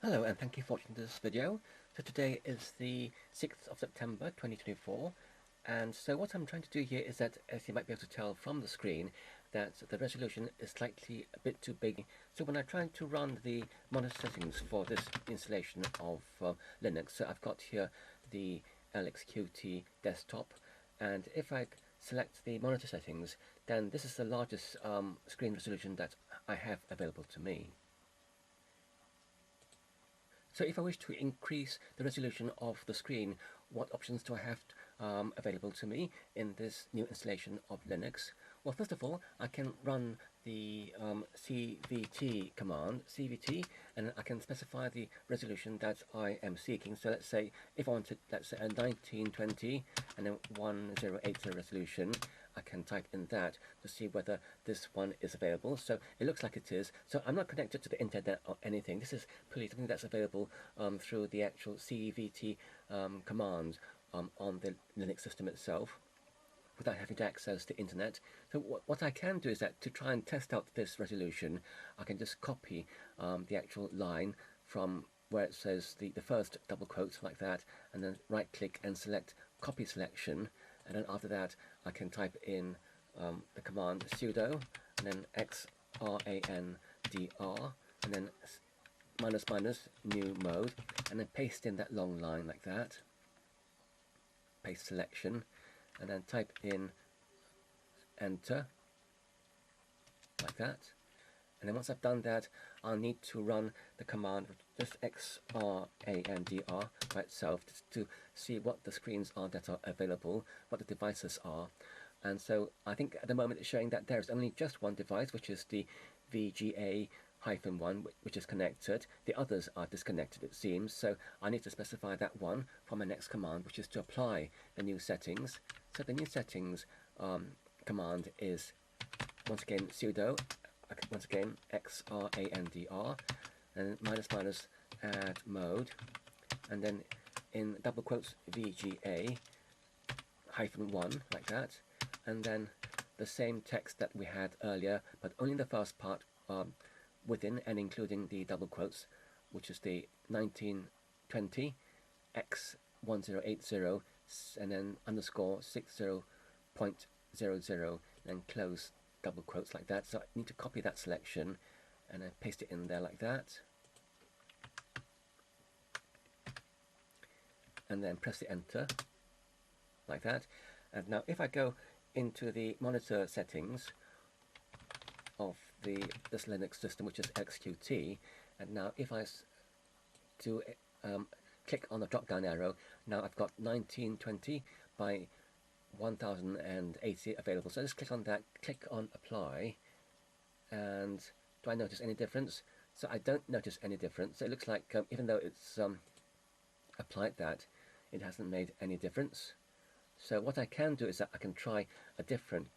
Hello and thank you for watching this video. So today is the 6th of September 2024, and so what I'm trying to do here is that, as you might be able to tell from the screen, that the resolution is slightly a bit too big. So when I try to run the monitor settings for this installation of Linux, so I've got here the LXQT desktop, and if I select the monitor settings, then this is the largest screen resolution that I have available to me. So if I wish to increase the resolution of the screen, what options do I have available to me in this new installation of Linux? Well, first of all, I can run the CVT command, CVT, and I can specify the resolution that I am seeking. So let's say if I wanted, let's say, a 1920 and then 1080 resolution, I can type in that to see whether this one is available. So it looks like it is. So I'm not connected to the internet or anything. This is purely something that's available through the actual CVT commands on the Linux system itself, without having to access the internet. So what I can do is that to try and test out this resolution, I can just copy the actual line from where it says the first double quote like that, and then right click and select copy selection, and then after that I can type in the command sudo and then xrandr and then minus minus new mode, and then paste in that long line like that, paste selection, and then type in enter like that. And then once I've done that, I'll need to run the command just xrandr by itself to see what the screens are that are available, what the devices are. And so I think at the moment it's showing that there's only just one device, which is the VGA-1, which is connected. The others are disconnected, it seems, so I need to specify that one for my next command, which is to apply the new settings. So the new settings command is, once again, sudo, once again, xrandr, and minus minus add mode, and then in double quotes VGA-1, like that, and then the same text that we had earlier, but only the first part within and including the double quotes, which is the 1920 x1080 and then underscore 60.00 and close double quotes like that. So I need to copy that selection and then paste it in there like that, and then press the enter like that. And now if I go into the monitor settings of this Linux system, which is XQT, and now if I do click on the drop down arrow, now I've got 1920 by 1080 available. So just click on that, click on apply, and do I notice any difference? So I don't notice any difference. So it looks like even though it's applied that, it hasn't made any difference. So what I can do is that I can try a different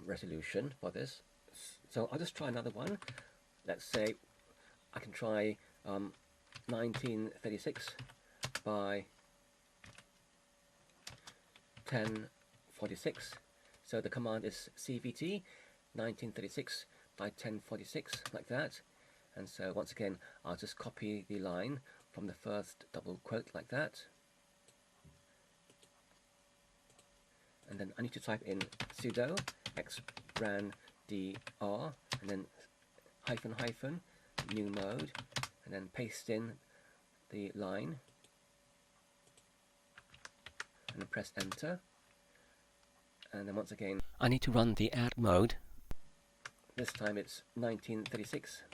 resolution for this. So I'll just try another one. Let's say I can try 1936 by 1046. So the command is CVT 1936 by 1046, like that. And so once again, I'll just copy the line from the first double quote like that. And then I need to type in sudo xrandr and then hyphen hyphen new mode, and then paste in the line and then press enter. And then once again I need to run the add mode. This time it's 1936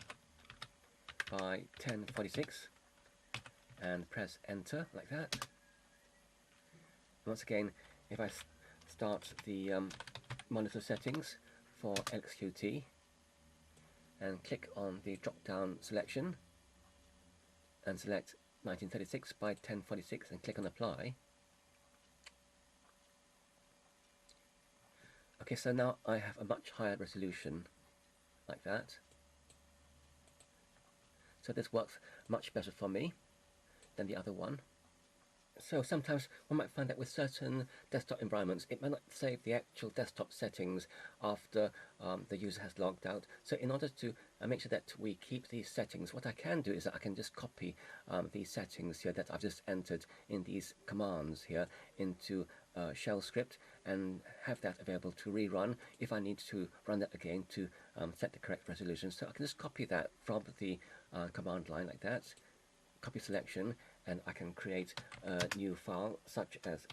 by 1046 and press enter like that. Once again, if I start the monitor settings for LXQT and click on the drop down selection and select 1936 by 1046 and click on apply. Okay, so now I have a much higher resolution like that. So this works much better for me than the other one. So sometimes one might find that with certain desktop environments, it might not save the actual desktop settings after the user has logged out. So in order to and make sure that we keep these settings. What I can do is that I can just copy these settings here that I've just entered in these commands here into shell script, and have that available to rerun if I need to run that again to set the correct resolution. So I can just copy that from the command line like that, copy selection, and I can create a new file such as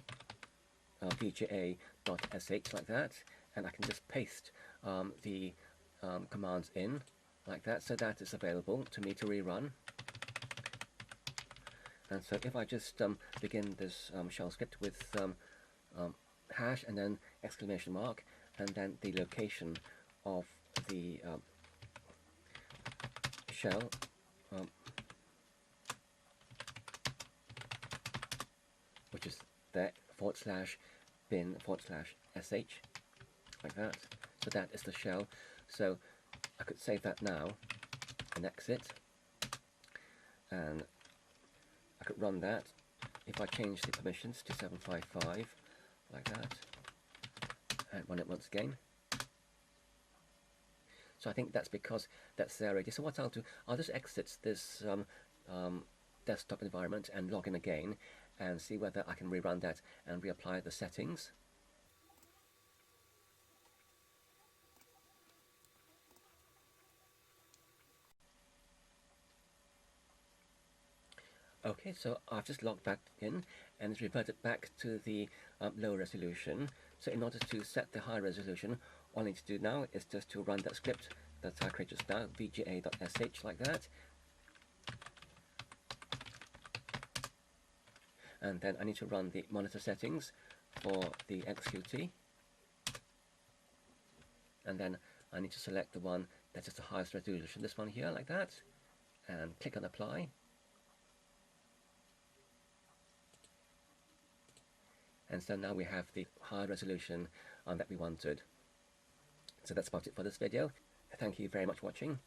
vga.sh like that, and I can just paste the commands in like that, so that it's available to me to rerun. And so if I just begin this shell script with hash and then exclamation mark and then the location of the shell, which is there, /bin/sh like that. So that is the shell. So I could save that now and exit, and I could run that. If I change the permissions to 755 like that and run it once again. So I think that's because that's there already. So what I'll do, I'll just exit this desktop environment and log in again and see whether I can rerun that and reapply the settings. Okay, so I've just logged back in and it's reverted back to the low resolution. So in order to set the high resolution, all I need to do now is just to run that script that I created just now, vga.sh like that. And then I need to run the monitor settings for the XQT. And then I need to select the one that is the highest resolution, this one here like that, and click on apply. And so now we have the high resolution that we wanted. So that's about it for this video. Thank you very much for watching.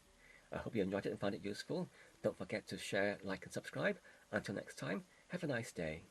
I hope you enjoyed it and found it useful. Don't forget to share, like and subscribe. Until next time, have a nice day.